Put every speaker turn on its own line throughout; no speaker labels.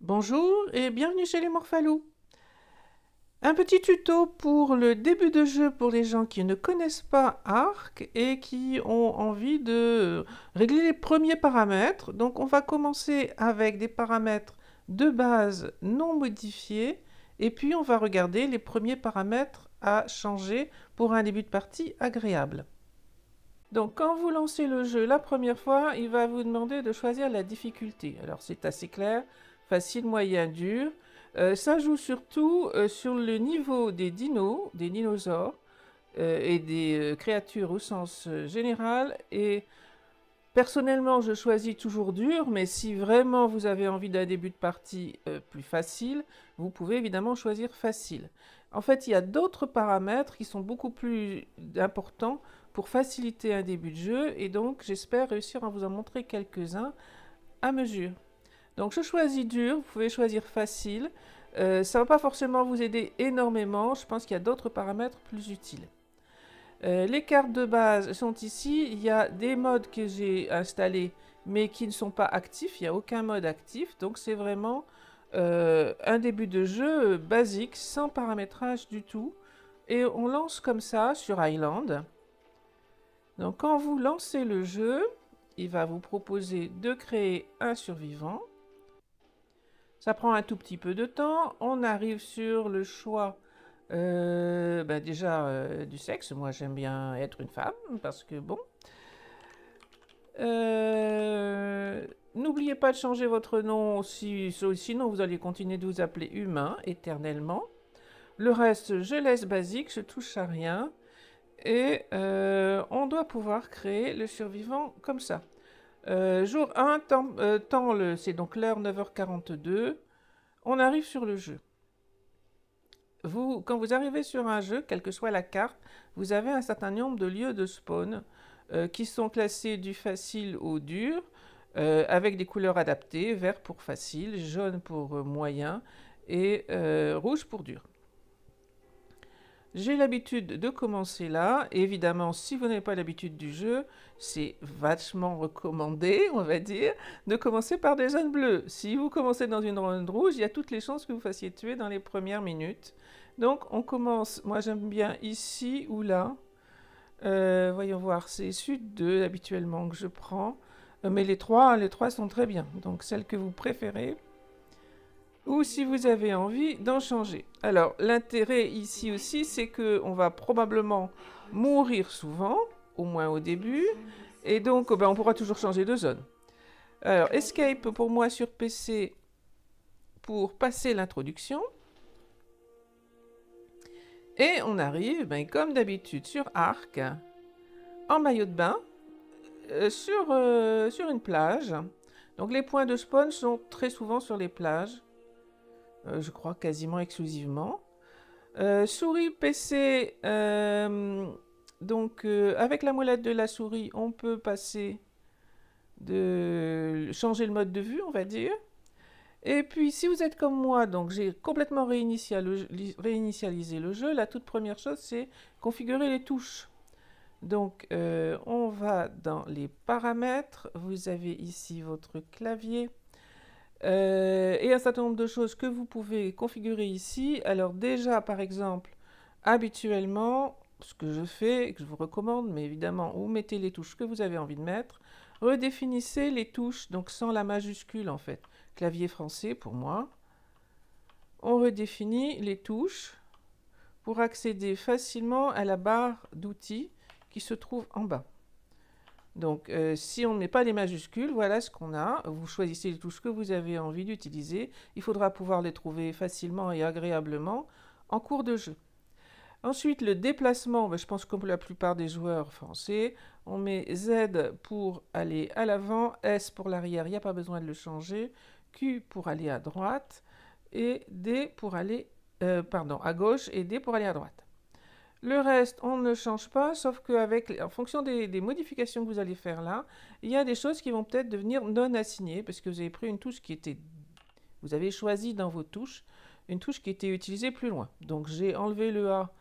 Bonjour et bienvenue chez les Morphalous. Un petit tuto pour le début de jeu pour les gens qui ne connaissent pas Arc et qui ont envie de régler les premiers paramètres. Donc on va commencer avec des paramètres de base non modifiés et puis on va regarder les premiers paramètres à changer pour un début de partie agréable. Donc quand vous lancez le jeu la première fois, il va vous demander de choisir la difficulté. Alors c'est assez clair, facile, moyen, dur. Ça joue surtout sur le niveau des dinos, des dinosaures et des créatures au sens général. Et personnellement, je choisis toujours dur, mais si vraiment vous avez envie d'un début de partie plus facile, vous pouvez évidemment choisir facile. En fait, il y a d'autres paramètres qui sont beaucoup plus importants pour faciliter un début de jeu, et donc j'espère réussir à vous en montrer quelques-uns à mesure. Donc je choisis dur, vous pouvez choisir facile. Ça ne va pas forcément vous aider énormément, je pense qu'il y a d'autres paramètres plus utiles. Les cartes de base sont ici. Il y a des modes que j'ai installés mais qui ne sont pas actifs. Il n'y a aucun mode actif. Donc c'est vraiment un début de jeu basique, sans paramétrage du tout. Et on lance comme ça sur Island. Donc quand vous lancez le jeu, il va vous proposer de créer un survivant. Ça prend un tout petit peu de temps. On arrive sur le choix déjà du sexe. Moi j'aime bien être une femme parce que bon. N'oubliez pas de changer votre nom sinon vous allez continuer de vous appeler humain éternellement. Le reste je laisse basique, je touche à rien. Et on doit pouvoir créer le survivant comme ça. Jour 1, c'est donc l'heure 9h42. On arrive sur le jeu. Quand vous arrivez sur un jeu, quelle que soit la carte, vous avez un certain nombre de lieux de spawn qui sont classés du facile au dur, avec des couleurs adaptées, vert pour facile, jaune pour moyen et rouge pour dur. J'ai l'habitude de commencer là. Évidemment, si vous n'avez pas l'habitude du jeu, c'est vachement recommandé, on va dire, de commencer par des zones bleues. Si vous commencez dans une zone rouge, il y a toutes les chances que vous fassiez tuer dans les premières minutes. Donc on commence, moi j'aime bien ici ou là. Voyons voir, c'est Sud 2 habituellement que je prends. Mais les trois sont très bien. Donc celle que vous préférez. Ou si vous avez envie d'en changer. Alors, l'intérêt ici aussi, c'est qu'on va probablement mourir souvent, au moins au début, et donc on pourra toujours changer de zone. Alors, Escape pour moi sur PC pour passer l'introduction. Et on arrive, comme d'habitude, sur Arc, en maillot de bain, sur une plage. Donc les points de spawn sont très souvent sur les plages. Je crois quasiment exclusivement. Souris PC, avec la molette de la souris, on peut changer le mode de vue, on va dire. Et puis, si vous êtes comme moi, donc j'ai complètement réinitialisé le jeu, la toute première chose, c'est configurer les touches. Donc, on va dans les paramètres. Vous avez ici votre clavier. Et un certain nombre de choses que vous pouvez configurer ici. Alors déjà, par exemple, habituellement, ce que je fais, que je vous recommande, mais évidemment, vous mettez les touches que vous avez envie de mettre. Redéfinissez les touches, donc sans la majuscule en fait. Clavier français pour moi. On redéfinit les touches pour accéder facilement à la barre d'outils qui se trouve en bas. Donc, si on ne met pas les majuscules, voilà ce qu'on a. Vous choisissez les touches que vous avez envie d'utiliser. Il faudra pouvoir les trouver facilement et agréablement en cours de jeu. Ensuite, le déplacement, je pense comme la plupart des joueurs français, on met Z pour aller à l'avant, S pour l'arrière, il n'y a pas besoin de le changer, Q pour aller à droite, et D pour aller, à gauche, et D pour aller à droite. Le reste, on ne change pas, sauf qu'en fonction des modifications que vous allez faire là, il y a des choses qui vont peut-être devenir non assignées, parce que vous avez pris une touche vous avez choisi dans vos touches, une touche qui était utilisée plus loin. Donc j'ai enlevé le A,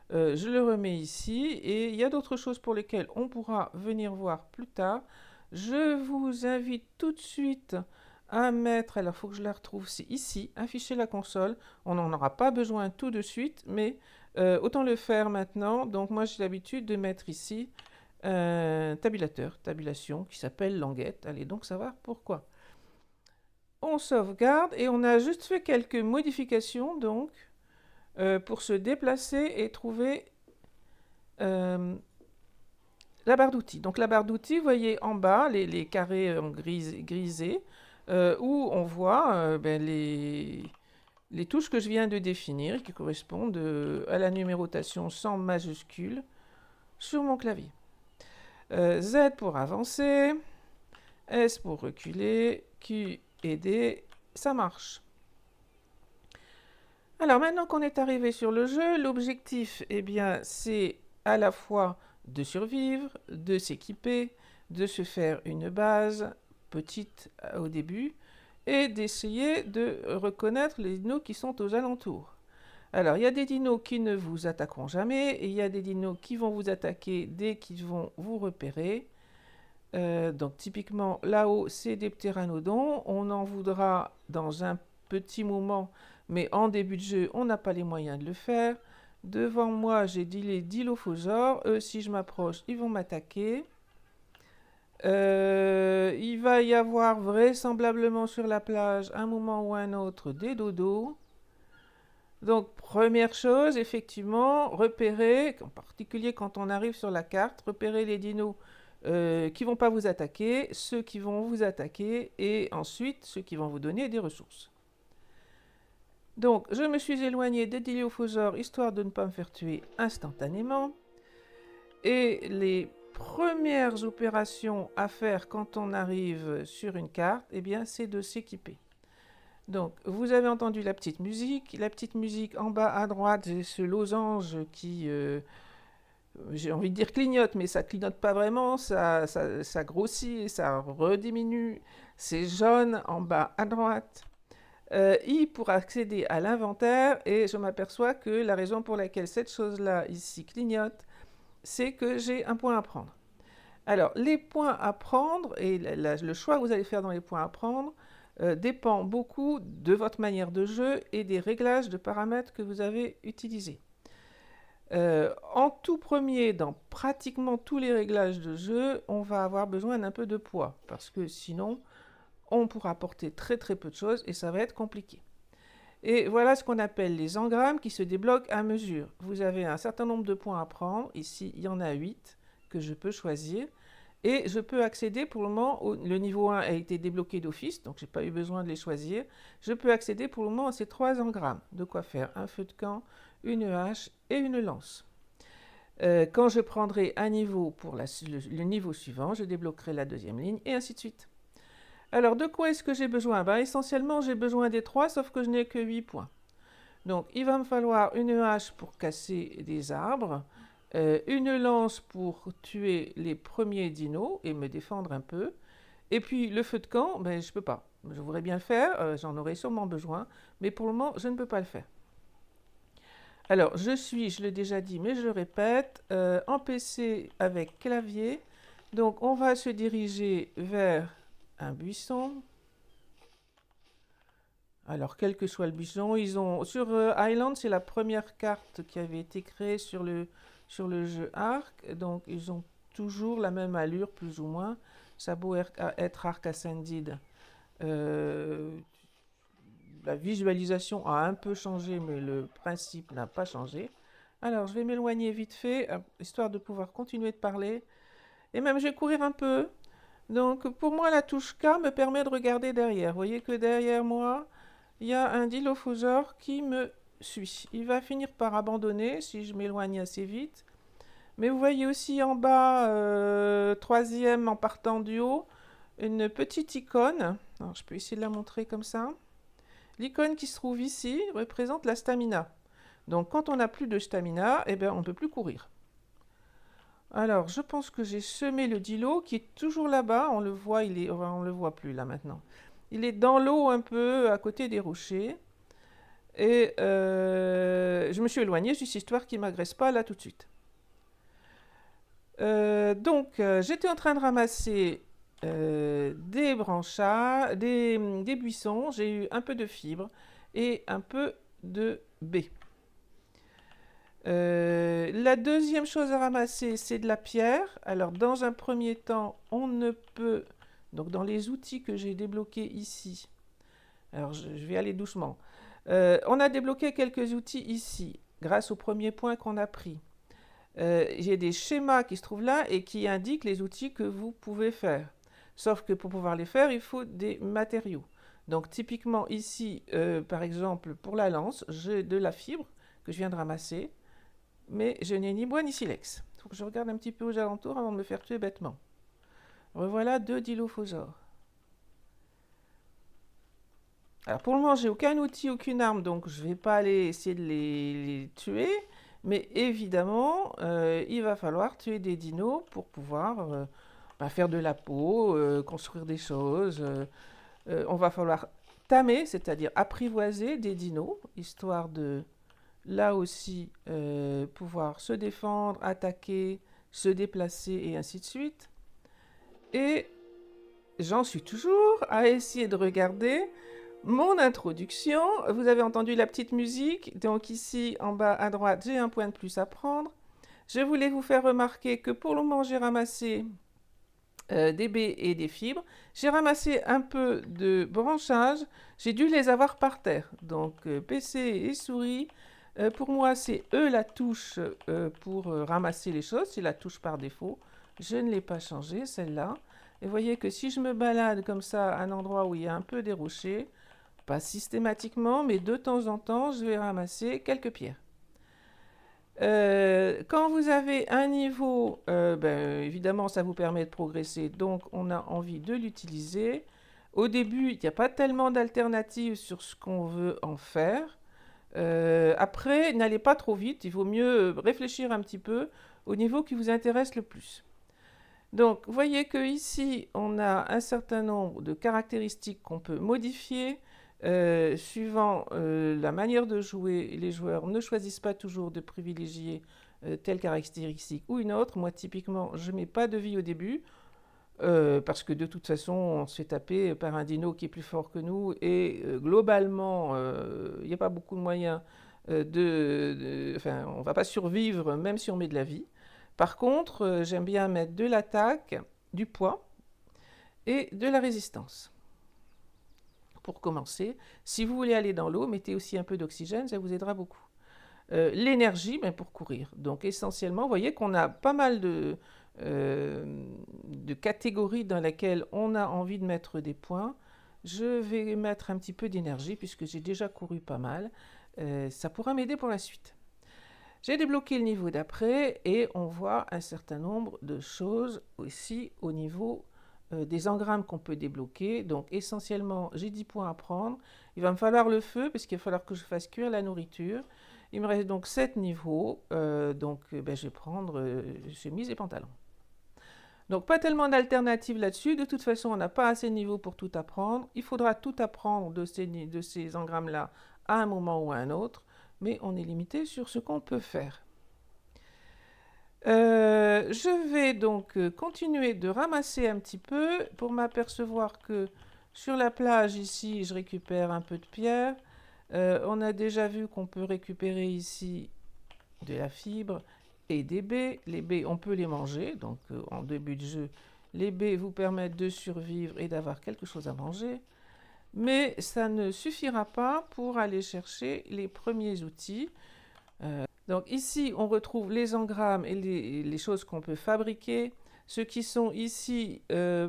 je le remets ici, et il y a d'autres choses pour lesquelles on pourra venir voir plus tard. Je vous invite tout de suite à mettre, alors il faut que je la retrouve, c'est ici, afficher la console. On n'en aura pas besoin tout de suite, mais autant le faire maintenant. Donc moi j'ai l'habitude de mettre ici un tabulateur, tabulation, qui s'appelle languette. Allez donc savoir pourquoi. On sauvegarde et on a juste fait quelques modifications donc pour se déplacer et trouver la barre d'outils. Donc la barre d'outils, vous voyez en bas les carrés grisés où on voit les touches que je viens de définir qui correspondent à la numérotation sans majuscule sur mon clavier. Z pour avancer, S pour reculer, Q et D, ça marche. Alors maintenant qu'on est arrivé sur le jeu, l'objectif, eh bien, c'est à la fois de survivre, de s'équiper, de se faire une base petite au début et d'essayer de reconnaître les dinos qui sont aux alentours. Alors, il y a des dinos qui ne vous attaqueront jamais et il y a des dinos qui vont vous attaquer dès qu'ils vont vous repérer. Donc, typiquement, là-haut, c'est des ptéranodons. On en voudra dans un petit moment, mais en début de jeu, on n'a pas les moyens de le faire. Devant moi, j'ai les dilophosaures. Eux, si je m'approche, ils vont m'attaquer. Il va y avoir vraisemblablement sur la plage, un moment ou un autre, des dodos. Donc, première chose, effectivement, repérer, en particulier quand on arrive sur la carte, repérer les dinos qui ne vont pas vous attaquer, ceux qui vont vous attaquer, et ensuite ceux qui vont vous donner des ressources. Donc, je me suis éloigné des dilophosaures histoire de ne pas me faire tuer instantanément. Et les premières opérations à faire quand on arrive sur une carte, eh bien, c'est de s'équiper. Donc, vous avez entendu la petite musique. La petite musique en bas à droite, c'est ce losange qui, j'ai envie de dire clignote, mais ça clignote pas vraiment, ça grossit et ça rediminue. C'est jaune en bas à droite. I pour accéder à l'inventaire, et je m'aperçois que la raison pour laquelle cette chose-là ici clignote, c'est que j'ai un point à prendre. Alors, les points à prendre et le choix que vous allez faire dans les points à prendre dépend beaucoup de votre manière de jeu et des réglages de paramètres que vous avez utilisés. En tout premier, dans pratiquement tous les réglages de jeu, on va avoir besoin d'un peu de poids, parce que sinon, on pourra porter très très peu de choses et ça va être compliqué. Et voilà ce qu'on appelle les engrammes qui se débloquent à mesure. Vous avez un certain nombre de points à prendre. Ici, il y en a 8 que je peux choisir. Et je peux accéder pour le moment, le niveau 1 a été débloqué d'office, donc je n'ai pas eu besoin de les choisir. Je peux accéder pour le moment à ces 3 engrammes. De quoi faire un feu de camp, une hache et une lance. Quand je prendrai un niveau pour le niveau suivant, je débloquerai la deuxième ligne et ainsi de suite. Alors, de quoi est-ce que j'ai besoin? Essentiellement, j'ai besoin des 3, sauf que je n'ai que 8 points. Donc, il va me falloir une hache pour casser des arbres, une lance pour tuer les premiers dinos et me défendre un peu, et puis le feu de camp, je ne peux pas. Je voudrais bien le faire, j'en aurais sûrement besoin, mais pour le moment, je ne peux pas le faire. Alors, je l'ai déjà dit, mais je le répète, en PC avec clavier, donc on va se diriger vers un buisson. Alors, quel que soit le buisson, sur Island, c'est la première carte qui avait été créée sur le jeu Ark. Donc, ils ont toujours la même allure, plus ou moins. Ça a beau être Ark Ascended. La visualisation a un peu changé, mais le principe n'a pas changé. Alors, je vais m'éloigner vite fait, histoire de pouvoir continuer de parler. Et même, je vais courir un peu. Donc, pour moi, la touche K me permet de regarder derrière. Vous voyez que derrière moi, il y a un dilophosaure qui me suit. Il va finir par abandonner si je m'éloigne assez vite. Mais vous voyez aussi en bas, troisième en partant du haut, une petite icône. Alors, je peux essayer de la montrer comme ça. L'icône qui se trouve ici représente la stamina. Donc, quand on n'a plus de stamina, on ne peut plus courir. Alors, je pense que j'ai semé le dilo qui est toujours là-bas. On le voit, on le voit plus là maintenant. Il est dans l'eau un peu à côté des rochers. Et je me suis éloigné juste histoire qu'il ne m'agresse pas là tout de suite. Donc, j'étais en train de ramasser des branchages, des buissons, j'ai eu un peu de fibres et un peu de baies. La deuxième chose à ramasser, c'est de la pierre. Alors, dans un premier temps, on ne peut... Donc, dans les outils que j'ai débloqués ici, alors je vais aller doucement. On a débloqué quelques outils ici, grâce au premier point qu'on a pris. J'ai des schémas qui se trouvent là et qui indiquent les outils que vous pouvez faire. Sauf que pour pouvoir les faire, il faut des matériaux. Donc typiquement ici, par exemple, pour la lance, j'ai de la fibre que je viens de ramasser, mais je n'ai ni bois ni silex. Il faut que je regarde un petit peu aux alentours avant de me faire tuer bêtement. Revoilà 2 dilophosaures. Alors pour le moment, j'ai aucun outil, aucune arme, donc je ne vais pas aller essayer de les tuer. Mais évidemment, il va falloir tuer des dinos pour pouvoir faire de la peau, construire des choses. On va falloir tamer, c'est-à-dire apprivoiser des dinos, histoire de, là aussi, pouvoir se défendre, attaquer, se déplacer et ainsi de suite. Et j'en suis toujours à essayer de regarder mon introduction. Vous avez entendu la petite musique. Donc ici, en bas à droite, j'ai un point de plus à prendre. Je voulais vous faire remarquer que pour le moment, j'ai ramassé des baies et des fibres. J'ai ramassé un peu de branchage. J'ai dû les avoir par terre. Donc PC et souris. Pour moi, c'est eux la touche pour ramasser les choses. C'est la touche par défaut. Je ne l'ai pas changée, celle-là. Et vous voyez que si je me balade comme ça à un endroit où il y a un peu des rochers, pas systématiquement, mais de temps en temps, je vais ramasser quelques pierres. Quand vous avez un niveau, évidemment, ça vous permet de progresser, donc on a envie de l'utiliser. Au début, il n'y a pas tellement d'alternatives sur ce qu'on veut en faire. Après, n'allez pas trop vite, il vaut mieux réfléchir un petit peu au niveau qui vous intéresse le plus. Donc, vous voyez que ici, on a un certain nombre de caractéristiques qu'on peut modifier. Suivant la manière de jouer, les joueurs ne choisissent pas toujours de privilégier telle caractéristique ou une autre. Moi, typiquement, je ne mets pas de vie au début, parce que de toute façon, on se fait taper par un dino qui est plus fort que nous, et globalement, il n'y a pas beaucoup de moyens on ne va pas survivre même si on met de la vie. Par contre, j'aime bien mettre de l'attaque, du poids et de la résistance. Pour commencer, si vous voulez aller dans l'eau, mettez aussi un peu d'oxygène, ça vous aidera beaucoup. L'énergie, pour courir. Donc essentiellement, vous voyez qu'on a pas mal de catégories dans lesquelles on a envie de mettre des points. Je vais mettre un petit peu d'énergie puisque j'ai déjà couru pas mal. Ça pourra m'aider pour la suite. J'ai débloqué le niveau d'après et on voit un certain nombre de choses aussi au niveau des engrammes qu'on peut débloquer. Donc essentiellement, j'ai 10 points à prendre. Il va me falloir le feu parce qu'il va falloir que je fasse cuire la nourriture. Il me reste donc 7 niveaux. Je vais prendre chemise et pantalon. Donc pas tellement d'alternatives là-dessus. De toute façon, on n'a pas assez de niveaux pour tout apprendre. Il faudra tout apprendre de ces engrammes-là à un moment ou à un autre. Mais on est limité sur ce qu'on peut faire. Je vais donc continuer de ramasser un petit peu pour m'apercevoir que sur la plage ici, je récupère un peu de pierre. On a déjà vu qu'on peut récupérer ici de la fibre et des baies. Les baies, on peut les manger. Donc en début de jeu, les baies vous permettent de survivre et d'avoir quelque chose à manger. Mais ça ne suffira pas pour aller chercher les premiers outils. Donc ici, on retrouve les engrammes et les choses qu'on peut fabriquer. Ceux qui sont ici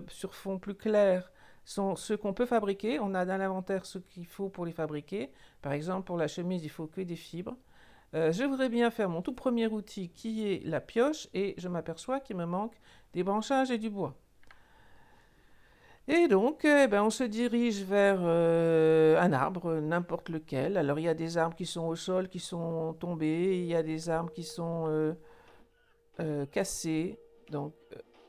sur fond plus clair sont ceux qu'on peut fabriquer. On a dans l'inventaire ce qu'il faut pour les fabriquer. Par exemple, pour la chemise, il faut que des fibres. Je voudrais bien faire mon tout premier outil qui est la pioche et je m'aperçois qu'il me manque des branchages et du bois. Et donc, on se dirige vers un arbre, n'importe lequel. Alors, il y a des arbres qui sont au sol, qui sont tombés. Il y a des arbres qui sont cassés. Donc,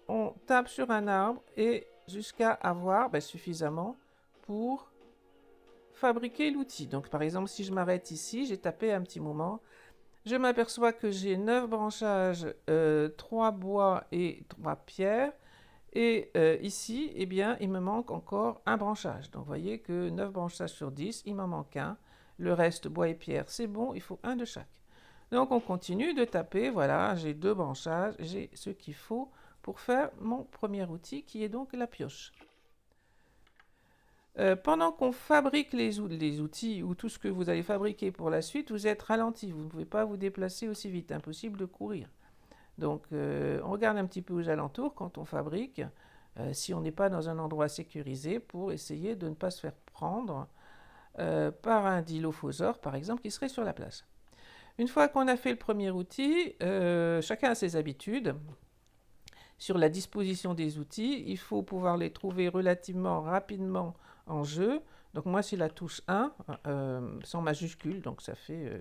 on tape sur un arbre et jusqu'à avoir suffisamment pour fabriquer l'outil. Donc, par exemple, si je m'arrête ici, j'ai tapé un petit moment. Je m'aperçois que j'ai 9 branchages, 3 bois et 3 pierres. Et ici, eh bien, il me manque encore un branchage. Donc vous voyez que 9 branchages sur 10, il m'en manque un. Le reste, bois et pierre, c'est bon, il faut un de chaque. Donc on continue de taper, voilà, j'ai 2 branchages, j'ai ce qu'il faut pour faire mon premier outil qui est donc la pioche. Pendant qu'on fabrique les outils ou tout ce que vous allez fabriquer pour la suite, vous êtes ralenti, vous ne pouvez pas vous déplacer aussi vite, impossible de courir. Donc on regarde un petit peu aux alentours quand on fabrique, si on n'est pas dans un endroit sécurisé pour essayer de ne pas se faire prendre par un dilophosaure par exemple qui serait sur la place. Une fois qu'on a fait le premier outil, chacun a ses habitudes. Sur la disposition des outils, il faut pouvoir les trouver relativement rapidement en jeu. Donc moi c'est la touche 1, sans majuscule, donc ça fait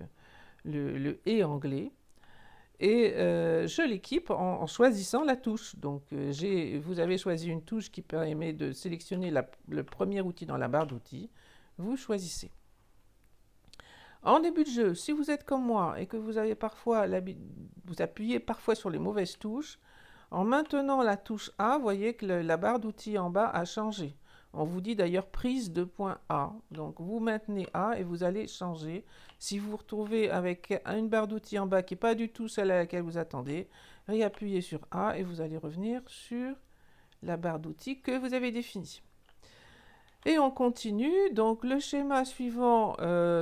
le « et » anglais. Et je l'équipe en choisissant la touche. Donc vous avez choisi une touche qui permet de sélectionner le premier outil dans la barre d'outils. Vous choisissez. En début de jeu, si vous êtes comme moi et que vous avez vous appuyez parfois sur les mauvaises touches, en maintenant la touche A, vous voyez que la barre d'outils en bas a changé. On vous dit d'ailleurs prise de point A. Donc vous maintenez A et vous allez changer. Si vous vous retrouvez avec une barre d'outils en bas qui n'est pas du tout celle à laquelle vous attendez, réappuyez sur A et vous allez revenir sur la barre d'outils que vous avez définie. Et on continue. Donc le schéma suivant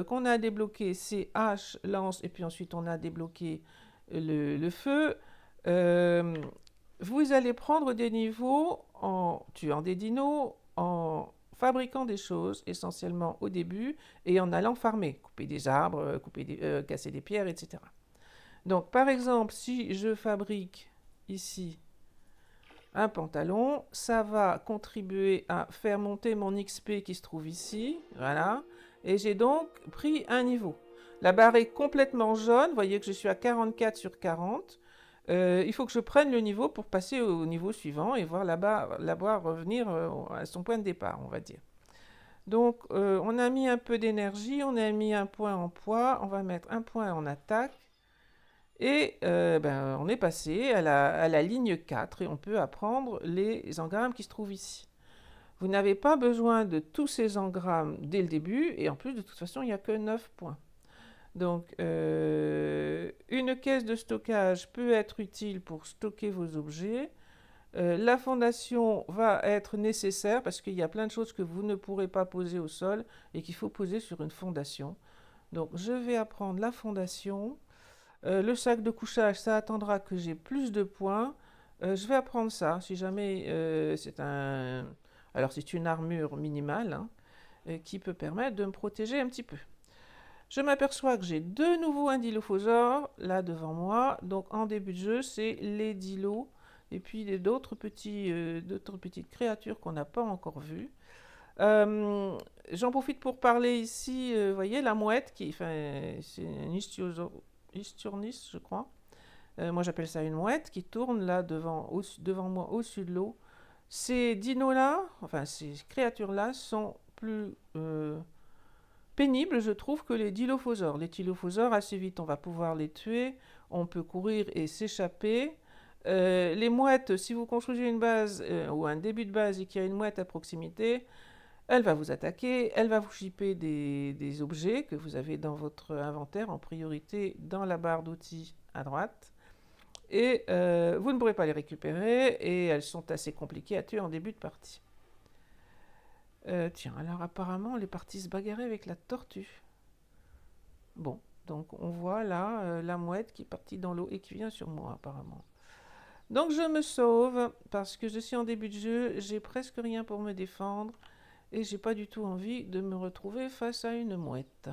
qu'on a débloqué, c'est H, lance, et puis ensuite on a débloqué le feu. Vous allez prendre des niveaux en tuant des dinos, en fabriquant des choses essentiellement au début et en allant farmer, couper des arbres, casser des pierres, etc. Donc par exemple, si je fabrique ici un pantalon, ça va contribuer à faire monter mon XP qui se trouve ici, voilà, et j'ai donc pris un niveau. La barre est complètement jaune, vous voyez que je suis à 44 sur 40. Il faut que je prenne le niveau pour passer au niveau suivant et voir la barre revenir à son point de départ, on va dire. Donc, on a mis un peu d'énergie, on a mis un point en poids, on va mettre un point en attaque. Et on est passé à la ligne 4 et on peut apprendre les engrammes qui se trouvent ici. Vous n'avez pas besoin de tous ces engrammes dès le début et en plus, de toute façon, il n'y a que 9 points. Donc, une caisse de stockage peut être utile pour stocker vos objets. La fondation va être nécessaire parce qu'il y a plein de choses que vous ne pourrez pas poser au sol et qu'il faut poser sur une fondation. Donc, je vais apprendre la fondation. Le sac de couchage, ça attendra que j'ai plus de points. Je vais apprendre ça, si jamais c'est un... Alors, c'est une armure minimale hein, qui peut permettre de me protéger un petit peu. Je m'aperçois que j'ai de nouveau un dilophosaure là devant moi. Donc en début de jeu, c'est les dilos et puis d'autres petites créatures qu'on n'a pas encore vues. J'en profite pour parler ici, vous voyez, la mouette, c'est un Isturnis, je crois. Moi j'appelle ça une mouette qui tourne là devant moi au-dessus de l'eau. Ces dinos-là, enfin ces créatures-là sont plus... pénible, je trouve, que les dilophosaures. Les dilophosaures, assez vite, on va pouvoir les tuer, on peut courir et s'échapper. Les mouettes, si vous construisez une base ou un début de base et qu'il y a une mouette à proximité, elle va vous attaquer, elle va vous chipper des objets que vous avez dans votre inventaire, en priorité dans la barre d'outils à droite. Et vous ne pourrez pas les récupérer et elles sont assez compliquées à tuer en début de partie. Tiens, alors apparemment, on est parti se bagarrer avec la tortue. Bon, donc on voit là la mouette qui est partie dans l'eau et qui vient sur moi apparemment. Donc je me sauve parce que je suis en début de jeu, j'ai presque rien pour me défendre et j'ai pas du tout envie de me retrouver face à une mouette.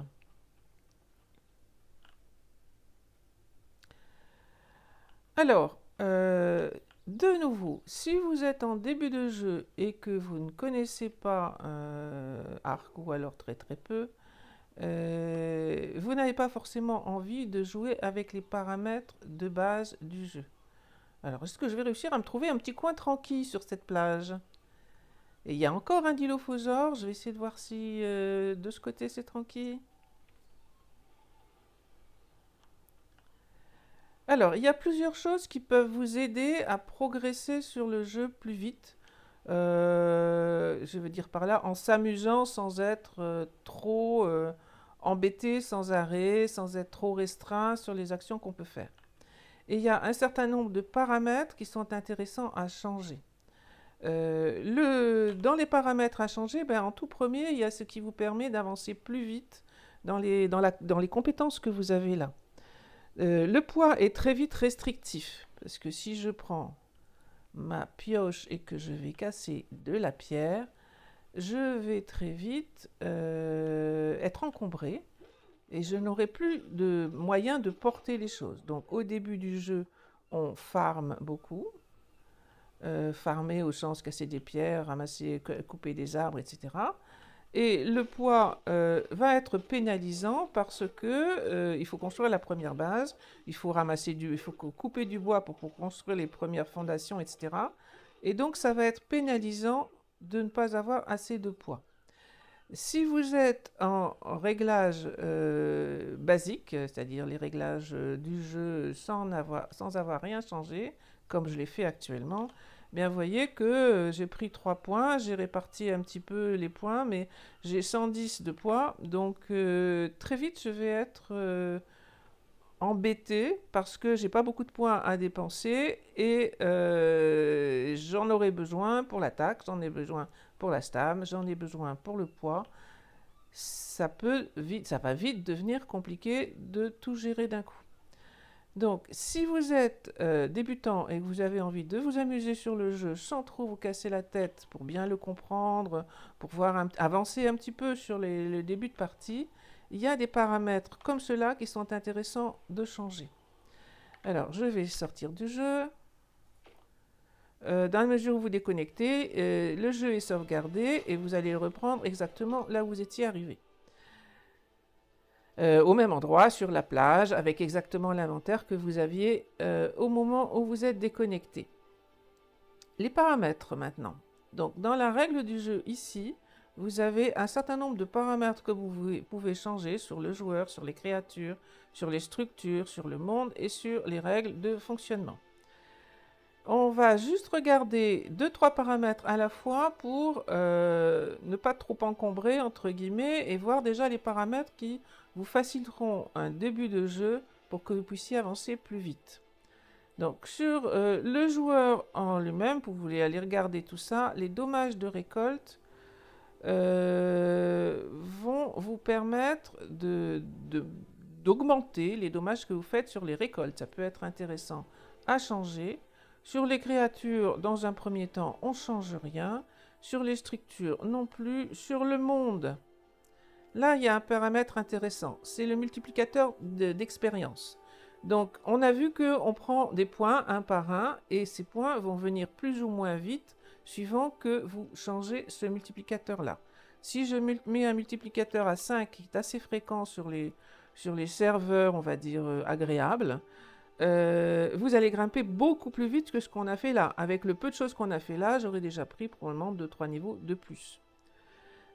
Alors, de nouveau, si vous êtes en début de jeu et que vous ne connaissez pas Arc ou alors très très peu, vous n'avez pas forcément envie de jouer avec les paramètres de base du jeu. Alors, est-ce que je vais réussir à me trouver un petit coin tranquille sur cette plage? Et il y a encore un dilophosaure, je vais essayer de voir si de ce côté c'est tranquille. Alors, il y a plusieurs choses qui peuvent vous aider à progresser sur le jeu plus vite. Je veux dire par là, en s'amusant sans être trop embêté sans arrêt, sans être trop restreint sur les actions qu'on peut faire. Et il y a un certain nombre de paramètres qui sont intéressants à changer. Dans les paramètres à changer, ben, en tout premier, il y a ce qui vous permet d'avancer plus vite dans les compétences que vous avez là. Le poids est très vite restrictif, parce que si je prends ma pioche et que je vais casser de la pierre, je vais très vite être encombré et je n'aurai plus de moyen de porter les choses. Donc au début du jeu, on farme beaucoup, farmer au champ, se casser des pierres, ramasser, couper des arbres, etc. Et le poids va être pénalisant parce que il faut construire la première base, il faut il faut couper du bois pour construire les premières fondations, etc. Et donc ça va être pénalisant de ne pas avoir assez de poids. Si vous êtes en réglage basique, c'est-à-dire les réglages du jeu sans avoir rien changé, comme je l'ai fait actuellement, bien vous voyez que j'ai pris 3 points, j'ai réparti un petit peu les points, mais j'ai 110 de poids, donc très vite je vais être embêté parce que j'ai pas beaucoup de points à dépenser et j'en aurai besoin pour l'attaque, j'en ai besoin pour la stam, j'en ai besoin pour le poids. Ça va vite devenir compliqué de tout gérer d'un coup. Donc, si vous êtes débutant et que vous avez envie de vous amuser sur le jeu sans trop vous casser la tête pour bien le comprendre, pour pouvoir avancer un petit peu sur le début de partie, il y a des paramètres comme ceux-là qui sont intéressants de changer. Alors, je vais sortir du jeu. Dans la mesure où vous déconnectez, le jeu est sauvegardé et vous allez le reprendre exactement là où vous étiez arrivé. Au même endroit, sur la plage, avec exactement l'inventaire que vous aviez au moment où vous êtes déconnecté. Les paramètres maintenant. Donc, dans la règle du jeu ici, vous avez un certain nombre de paramètres que vous pouvez changer sur le joueur, sur les créatures, sur les structures, sur le monde et sur les règles de fonctionnement. On va juste regarder 2-3 paramètres à la fois pour ne pas trop encombrer, entre guillemets, et voir déjà les paramètres qui vous faciliteront un début de jeu pour que vous puissiez avancer plus vite. Donc sur le joueur en lui-même, vous voulez aller regarder tout ça, les dommages de récolte vont vous permettre d'augmenter les dommages que vous faites sur les récoltes. Ça peut être intéressant à changer. Sur les créatures, dans un premier temps, on ne change rien. Sur les structures, non plus. Sur le monde, là, il y a un paramètre intéressant. C'est le multiplicateur d'expérience. Donc, on a vu qu'on prend des points un par un, et ces points vont venir plus ou moins vite, suivant que vous changez ce multiplicateur-là. Si je mets un multiplicateur à 5, qui est assez fréquent sur les serveurs, on va dire, agréables, vous allez grimper beaucoup plus vite que ce qu'on a fait là. Avec le peu de choses qu'on a fait là, j'aurais déjà pris probablement 2-3 niveaux de plus.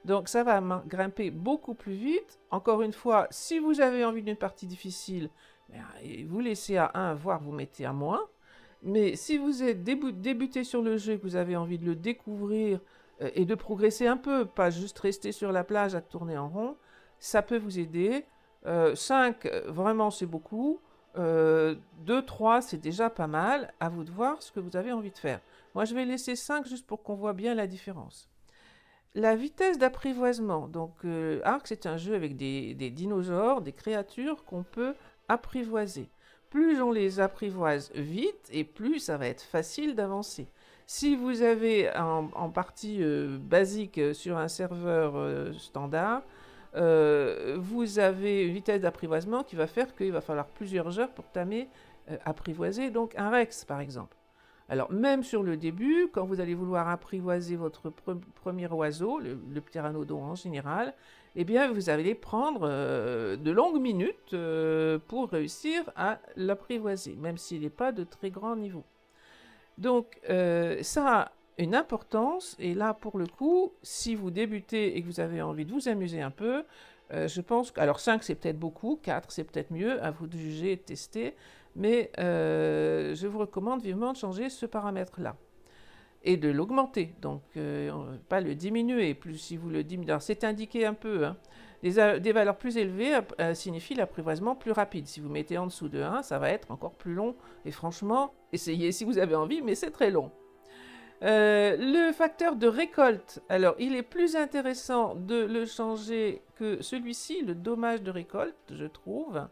Donc ça va grimper beaucoup plus vite. Encore une fois, si vous avez envie d'une partie difficile, vous laissez à 1, voire vous mettez à moins. Mais si vous êtes débuté sur le jeu et que vous avez envie de le découvrir et de progresser un peu, pas juste rester sur la plage à tourner en rond, ça peut vous aider. 5, vraiment c'est beaucoup. 2, 3, c'est déjà pas mal. À vous de voir ce que vous avez envie de faire. Moi, je vais laisser 5 juste pour qu'on voit bien la différence. La vitesse d'apprivoisement. Donc, Ark, c'est un jeu avec des dinosaures, des créatures qu'on peut apprivoiser. Plus on les apprivoise vite, et plus ça va être facile d'avancer. Si vous avez en partie basique sur un serveur standard, vous avez une vitesse d'apprivoisement qui va faire qu'il va falloir plusieurs heures pour tamer, apprivoiser donc un Rex par exemple. Alors même sur le début, quand vous allez vouloir apprivoiser votre premier oiseau, le pteranodon en général, eh bien vous allez prendre de longues minutes pour réussir à l'apprivoiser, même s'il n'est pas de très grand niveau. Donc ça a une importance, et là pour le coup, si vous débutez et que vous avez envie de vous amuser un peu, Je pense que, alors 5 c'est peut-être beaucoup, 4 c'est peut-être mieux, à vous de juger et de tester, mais je vous recommande vivement de changer ce paramètre-là et de l'augmenter, donc pas le diminuer. Plus si vous le diminuez, alors c'est indiqué un peu, hein. Des valeurs plus élevées signifient l'apprivoisement plus rapide. Si vous mettez en dessous de 1, ça va être encore plus long, et franchement, essayez si vous avez envie, mais c'est très long. Le facteur de récolte, alors il est plus intéressant de le changer que celui-ci, le dommage de récolte, je trouve.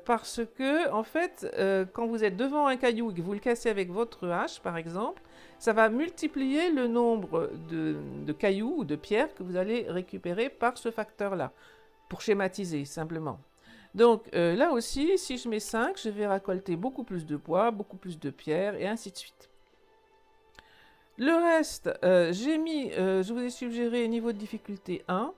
Parce que, en fait, quand vous êtes devant un caillou et que vous le cassez avec votre hache, par exemple, ça va multiplier le nombre de cailloux ou de pierres que vous allez récupérer par ce facteur-là, pour schématiser simplement. Donc là aussi, si je mets 5, je vais récolter beaucoup plus de bois, beaucoup plus de pierres, et ainsi de suite. Le reste, je vous ai suggéré niveau de difficulté 1.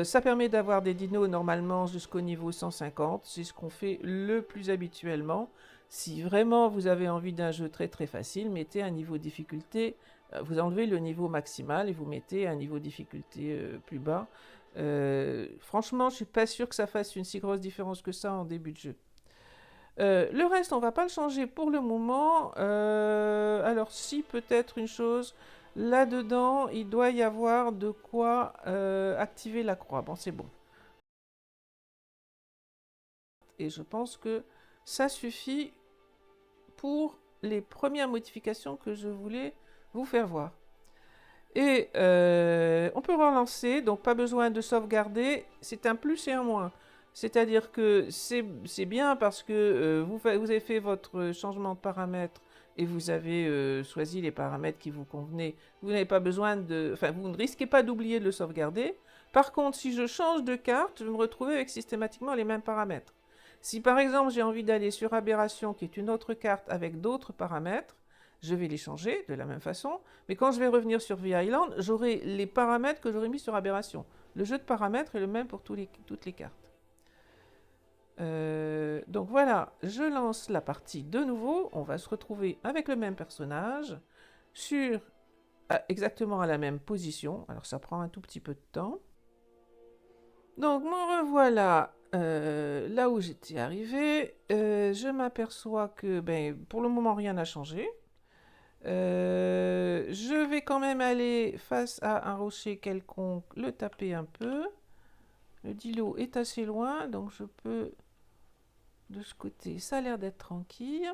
Ça permet d'avoir des dinos normalement jusqu'au niveau 150. C'est ce qu'on fait le plus habituellement. Si vraiment vous avez envie d'un jeu très très facile, mettez un niveau de difficulté. Vous enlevez le niveau maximal et vous mettez un niveau de difficulté plus bas. Franchement, je ne suis pas sûr que ça fasse une si grosse différence que ça en début de jeu. Le reste, on va pas le changer pour le moment. Alors si peut-être une chose, là-dedans, il doit y avoir de quoi activer la croix. Bon, c'est bon. Et je pense que ça suffit pour les premières modifications que je voulais vous faire voir. Et on peut relancer, donc pas besoin de sauvegarder. C'est un plus et un moins. C'est-à-dire que c'est bien parce que vous avez fait votre changement de paramètres et vous avez choisi les paramètres qui vous convenaient. Vous n'avez pas besoin de... Enfin, vous ne risquez pas d'oublier de le sauvegarder. Par contre, si je change de carte, je vais me retrouver avec systématiquement les mêmes paramètres. Si par exemple j'ai envie d'aller sur Aberration, qui est une autre carte avec d'autres paramètres, je vais les changer de la même façon, mais quand je vais revenir sur V-Island, j'aurai les paramètres que j'aurais mis sur Aberration. Le jeu de paramètres est le même pour toutes les cartes. Donc voilà, je lance la partie de nouveau. On va se retrouver avec le même personnage, exactement à la même position. Alors ça prend un tout petit peu de temps. Donc me revoilà là où j'étais arrivé. Je m'aperçois que pour le moment rien n'a changé. Je vais quand même aller face à un rocher quelconque, le taper un peu. Le dilo est assez loin, donc je peux de ce côté. Ça a l'air d'être tranquille.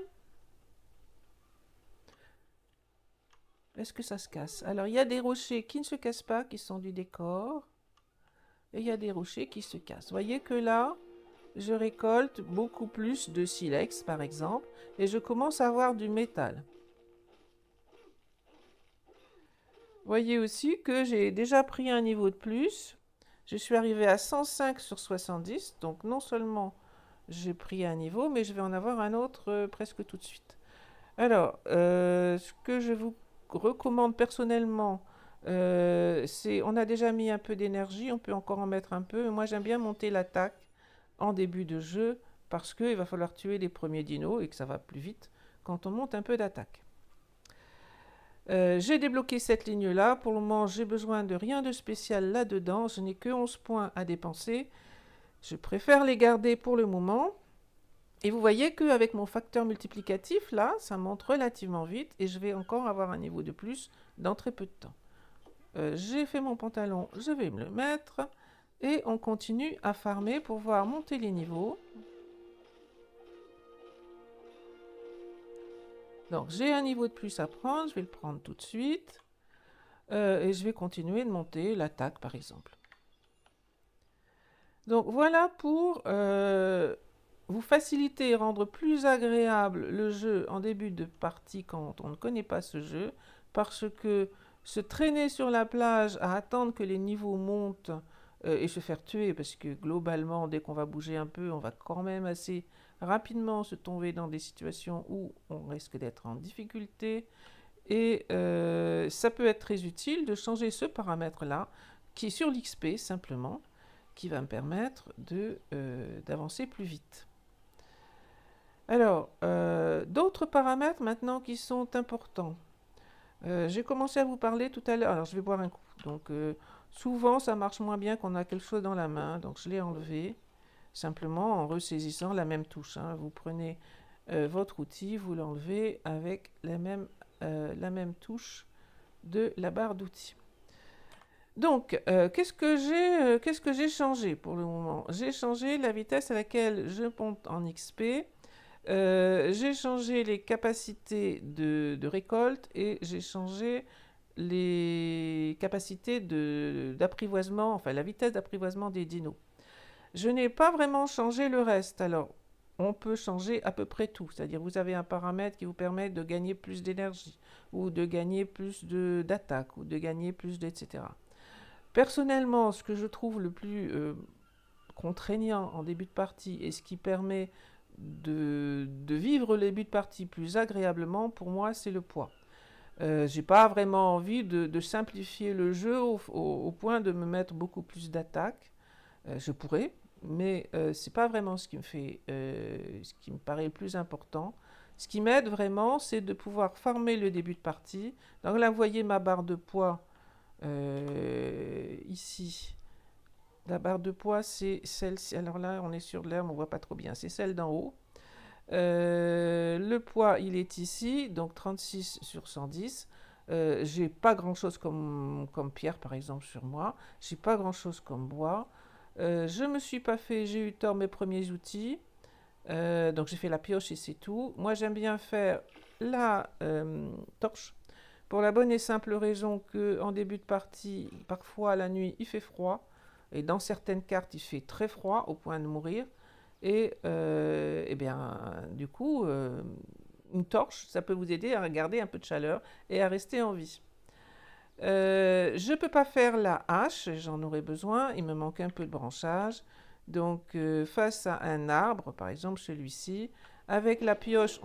Est-ce que ça se casse? Alors, il y a des rochers qui ne se cassent pas, qui sont du décor. Et il y a des rochers qui se cassent. Vous voyez que là, je récolte beaucoup plus de silex, par exemple. Et je commence à avoir du métal. Vous voyez aussi que j'ai déjà pris un niveau de plus. Je suis arrivé à 105 sur 70. Donc, non seulement j'ai pris un niveau, mais je vais en avoir un autre presque tout de suite. Alors, ce que je vous recommande personnellement, c'est, on a déjà mis un peu d'énergie, on peut encore en mettre un peu. Moi, j'aime bien monter l'attaque en début de jeu parce qu'il va falloir tuer les premiers dinos et que ça va plus vite quand on monte un peu d'attaque. J'ai débloqué cette ligne-là. Pour le moment, j'ai besoin de rien de spécial là-dedans. Je n'ai que 11 points à dépenser. Je préfère les garder pour le moment. Et vous voyez qu'avec mon facteur multiplicatif, là, ça monte relativement vite et je vais encore avoir un niveau de plus dans très peu de temps. J'ai fait mon pantalon, je vais me le mettre et on continue à farmer pour voir monter les niveaux. Donc j'ai un niveau de plus à prendre, je vais le prendre tout de suite et je vais continuer de monter l'attaque par exemple. Donc voilà pour vous faciliter et rendre plus agréable le jeu en début de partie quand on ne connaît pas ce jeu, parce que se traîner sur la plage à attendre que les niveaux montent et se faire tuer, parce que globalement, dès qu'on va bouger un peu, on va quand même assez rapidement se tomber dans des situations où on risque d'être en difficulté. Et ça peut être très utile de changer ce paramètre-là, qui est sur l'XP simplement, qui va me permettre d'avancer plus vite. Alors, d'autres paramètres maintenant qui sont importants. J'ai commencé à vous parler tout à l'heure. Alors, je vais boire un coup. Donc, Souvent, ça marche moins bien qu'on a quelque chose dans la main, donc je l'ai enlevé, simplement en ressaisissant la même touche, hein. Vous prenez votre outil, vous l'enlevez avec la même touche de la barre d'outils. Donc, qu'est-ce que j'ai changé pour le moment? J'ai changé la vitesse à laquelle je monte en XP, j'ai changé les capacités de récolte et j'ai changé les capacités d'apprivoisement, enfin la vitesse d'apprivoisement des dinos. Je n'ai pas vraiment changé le reste. Alors, on peut changer à peu près tout. C'est-à-dire, vous avez un paramètre qui vous permet de gagner plus d'énergie, ou de gagner plus d'attaque, ou de gagner plus etc. Personnellement, ce que je trouve le plus contraignant en début de partie et ce qui permet de vivre les débuts de partie plus agréablement, pour moi, c'est le poids. J'ai pas vraiment envie de simplifier le jeu au point de me mettre beaucoup plus d'attaque. Je pourrais, mais c'est pas vraiment ce qui me paraît le plus important. Ce qui m'aide vraiment, c'est de pouvoir farmer le début de partie. Donc là, vous voyez ma barre de poids ici. La barre de poids, c'est celle-ci. Alors là, on est sur l'herbe, on voit pas trop bien. C'est celle d'en haut. Le poids, il est ici, donc 36 sur 110. J'ai pas grand chose comme pierre, par exemple, sur moi. J'ai pas grand chose comme bois. Je me suis pas fait, j'ai eu tort mes premiers outils. Donc j'ai fait la pioche et c'est tout. Moi, j'aime bien faire la torche. Pour la bonne et simple raison que en début de partie, parfois la nuit, il fait froid. Et dans certaines cartes, il fait très froid au point de mourir. Et bien, du coup, une torche, ça peut vous aider à garder un peu de chaleur et à rester en vie. Je ne peux pas faire la hache, j'en aurais besoin, il me manque un peu de branchage. Donc, face à un arbre, par exemple celui-ci, avec la pioche,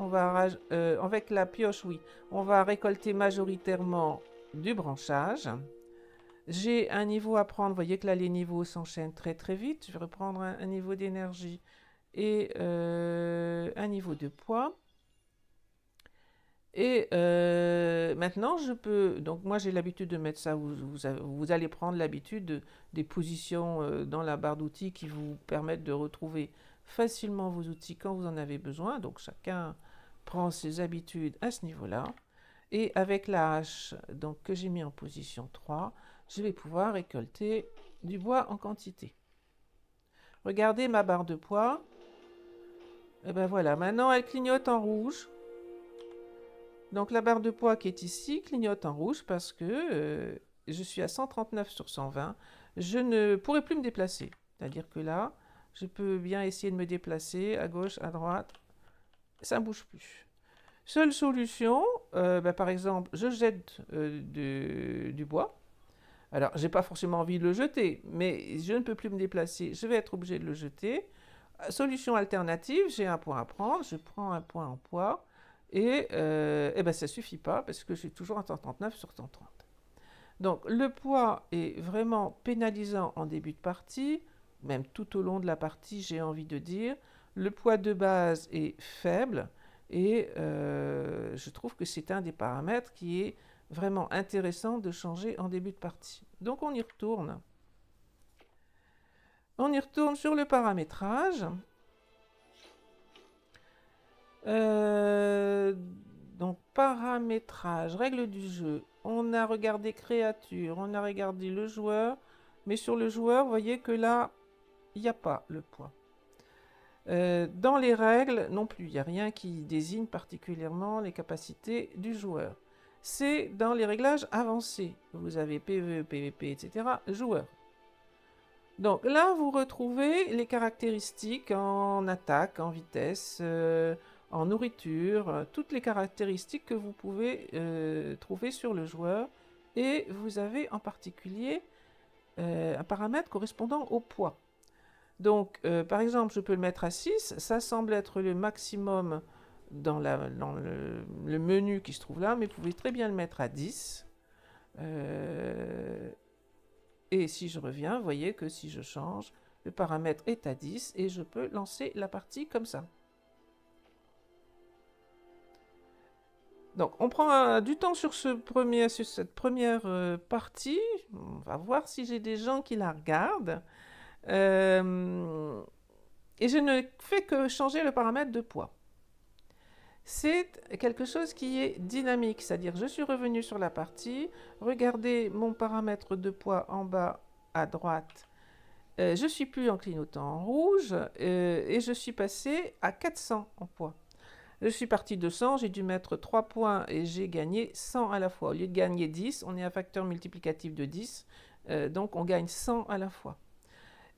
oui, on va récolter majoritairement du branchage. J'ai un niveau à prendre, vous voyez que là les niveaux s'enchaînent très très vite. Je vais reprendre un niveau d'énergie et un niveau de poids. Et maintenant, je peux. Donc, moi, j'ai l'habitude de mettre ça. Vous allez prendre l'habitude des positions dans la barre d'outils qui vous permettent de retrouver facilement vos outils quand vous en avez besoin. Donc, chacun prend ses habitudes à ce niveau-là. Et avec la hache donc, que j'ai mis en position 3, je vais pouvoir récolter du bois en quantité. Regardez ma barre de poids. Et ben voilà, maintenant elle clignote en rouge. Donc la barre de poids qui est ici clignote en rouge parce que je suis à 139 sur 120. Je ne pourrai plus me déplacer. C'est-à-dire que là, je peux bien essayer de me déplacer à gauche, à droite. Ça ne bouge plus. Seule solution, par exemple, je jette du bois. Alors, j'ai pas forcément envie de le jeter, mais je ne peux plus me déplacer. Je vais être obligé de le jeter. Solution alternative, j'ai un point à prendre. Je prends un point en poids. Et ça suffit pas parce que je suis toujours à 139 sur 130. Donc le poids est vraiment pénalisant en début de partie, même tout au long de la partie, j'ai envie de dire. Le poids de base est faible et je trouve que c'est un des paramètres qui est vraiment intéressant de changer en début de partie. Donc on y retourne. On y retourne sur le paramétrage. Donc paramétrage, règles du jeu. On a regardé créature, on a regardé le joueur. Mais sur le joueur, vous voyez que là, il n'y a pas le poids. Dans les règles, non plus, il n'y a rien qui désigne particulièrement les capacités du joueur. C'est dans les réglages avancés. Vous avez PvE, PvP, etc. Joueur. Donc là, vous retrouvez les caractéristiques en attaque, en vitesse, en nourriture, toutes les caractéristiques que vous pouvez trouver sur le joueur. Et vous avez en particulier un paramètre correspondant au poids. Donc, par exemple, je peux le mettre à 6. Ça semble être le maximum dans le menu qui se trouve là, mais vous pouvez très bien le mettre à 10. Et si je reviens, vous voyez que si je change, le paramètre est à 10 et je peux lancer la partie comme ça. Donc, on prend du temps sur cette première partie. On va voir si j'ai des gens qui la regardent. Et je ne fais que changer le paramètre de poids. C'est quelque chose qui est dynamique, c'est-à-dire je suis revenu sur la partie, regardez mon paramètre de poids en bas à droite, je ne suis plus en clignotant en rouge et je suis passé à 400 en poids. Je suis parti de 100, j'ai dû mettre 3 points et j'ai gagné 100 à la fois. Au lieu de gagner 10, on est un facteur multiplicatif de 10, donc on gagne 100 à la fois.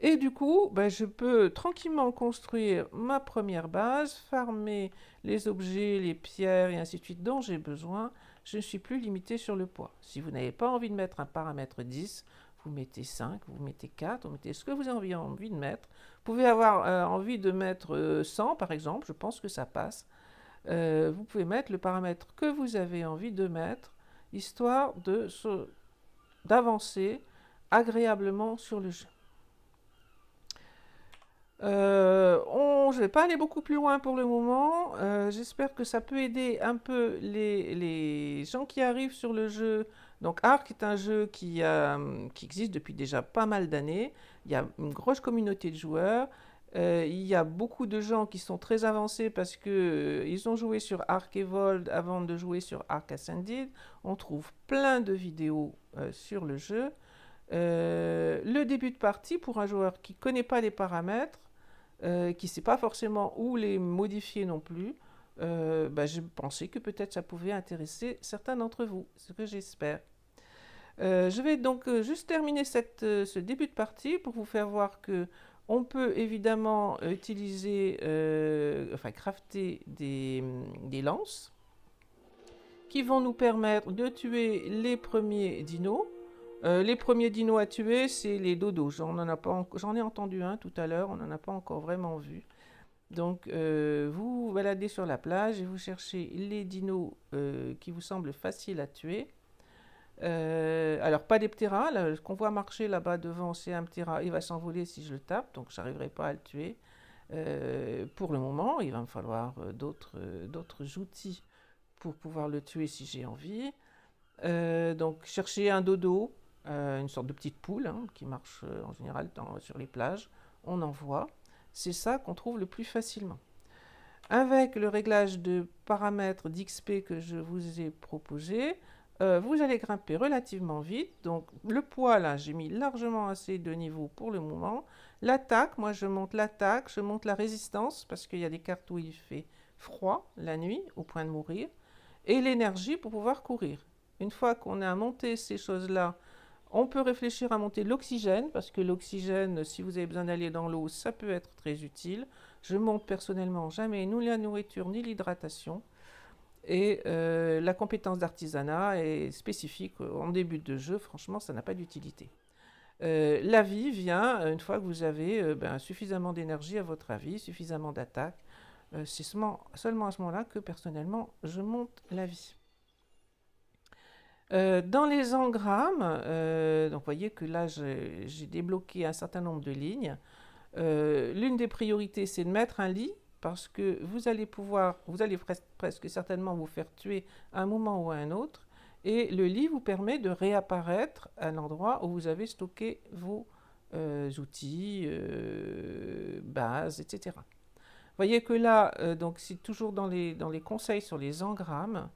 Et du coup, ben, je peux tranquillement construire ma première base, farmer les objets, les pierres et ainsi de suite dont j'ai besoin. Je ne suis plus limité sur le poids. Si vous n'avez pas envie de mettre un paramètre 10, vous mettez 5, vous mettez 4, vous mettez ce que vous avez envie de mettre. Vous pouvez avoir envie de mettre 100 par exemple, je pense que ça passe. Vous pouvez mettre le paramètre que vous avez envie de mettre, histoire d'avancer agréablement sur le jeu. Je ne vais pas aller beaucoup plus loin pour le moment. J'espère que ça peut aider un peu les gens qui arrivent sur le jeu. Donc Ark est un jeu qui existe depuis déjà pas mal d'années. Il y a une grosse communauté de joueurs. Il y a beaucoup de gens qui sont très avancés parce que ils ont joué sur Ark Evolved avant de jouer sur Ark Ascended. On trouve plein de vidéos sur le jeu. Le début de partie pour un joueur qui ne connaît pas les paramètres, qui ne sait pas forcément où les modifier non plus, je pensais que peut-être ça pouvait intéresser certains d'entre vous, ce que j'espère. Je vais donc juste terminer ce début de partie pour vous faire voir que on peut évidemment crafter des lances qui vont nous permettre de tuer les premiers dinos. Les premiers dinos à tuer, c'est les dodos. J'en ai entendu un tout à l'heure, on n'en a pas encore vraiment vu. Donc, vous vous baladez sur la plage et vous cherchez les dinos qui vous semblent faciles à tuer. Alors, pas des ptéras, là, ce qu'on voit marcher là-bas devant, c'est un ptéra, il va s'envoler si je le tape, donc j'arriverai pas à le tuer. Pour le moment, il va me falloir d'autres outils pour pouvoir le tuer si j'ai envie. Donc, chercher un dodo, une sorte de petite poule qui marche en général sur les plages, on en voit. C'est ça qu'on trouve le plus facilement. Avec le réglage de paramètres d'XP que je vous ai proposé, vous allez grimper relativement vite. Donc le poids là, j'ai mis largement assez de niveau pour le moment. L'attaque, moi je monte l'attaque, je monte la résistance parce qu'il y a des cartes où il fait froid la nuit au point de mourir. Et l'énergie pour pouvoir courir. Une fois qu'on a monté ces choses-là, on peut réfléchir à monter l'oxygène, parce que l'oxygène, si vous avez besoin d'aller dans l'eau, ça peut être très utile. Je monte personnellement jamais ni la nourriture ni l'hydratation. Et la compétence d'artisanat est spécifique en début de jeu, franchement, ça n'a pas d'utilité. La vie vient une fois que vous avez suffisamment d'énergie à votre avis, suffisamment d'attaque. C'est seulement à ce moment-là que personnellement, je monte la vie. Dans les engrammes, donc vous voyez que là j'ai débloqué un certain nombre de lignes. L'une des priorités c'est de mettre un lit parce que vous allez presque certainement vous faire tuer à un moment ou à un autre. Et le lit vous permet de réapparaître à l'endroit où vous avez stocké vos outils, bases, etc. Vous voyez que là, donc c'est toujours dans les conseils sur les engrammes.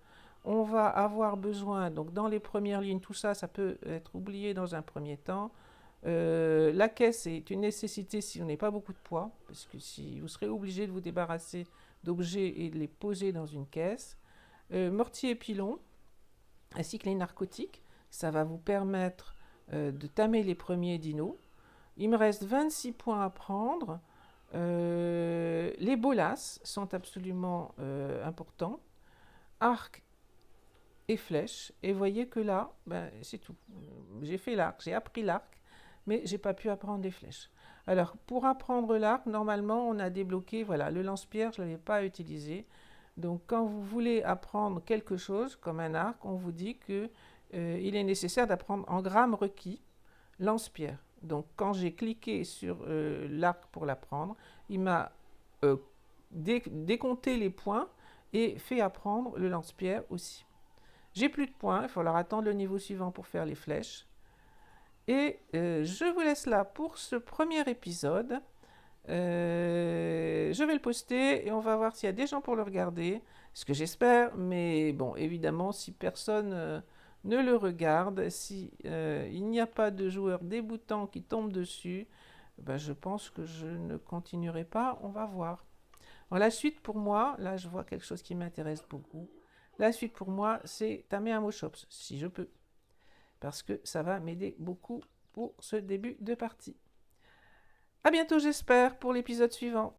On va avoir besoin, donc dans les premières lignes, tout ça, ça peut être oublié dans un premier temps. La caisse est une nécessité si on n'a pas beaucoup de poids, parce que si vous serez obligé de vous débarrasser d'objets et de les poser dans une caisse. Mortier et pilon, ainsi que les narcotiques, ça va vous permettre de tamer les premiers dinos. Il me reste 26 points à prendre. Les bolas sont absolument importants. Arc et flèche. Et voyez que là, c'est tout. J'ai fait l'arc, j'ai appris l'arc, mais j'ai pas pu apprendre les flèches. Alors, pour apprendre l'arc, normalement, on a débloqué, voilà, le lance-pierre, je ne l'avais pas utilisé. Donc, quand vous voulez apprendre quelque chose, comme un arc, on vous dit que il est nécessaire d'apprendre en grammes requis lance-pierre. Donc, quand j'ai cliqué sur l'arc pour l'apprendre, il m'a décompté les points et fait apprendre le lance-pierre aussi. J'ai plus de points, il va falloir attendre le niveau suivant pour faire les flèches. Et je vous laisse là pour ce premier épisode. Je vais le poster et on va voir s'il y a des gens pour le regarder, ce que j'espère, mais bon, évidemment, si personne ne le regarde, si il n'y a pas de joueurs débutants qui tombent dessus, ben, je pense que je ne continuerai pas, on va voir. Alors, la suite pour moi, là je vois quelque chose qui m'intéresse beaucoup, la suite pour moi c'est Tameamo Shops, si je peux, parce que ça va m'aider beaucoup pour ce début de partie. À bientôt j'espère pour l'épisode suivant.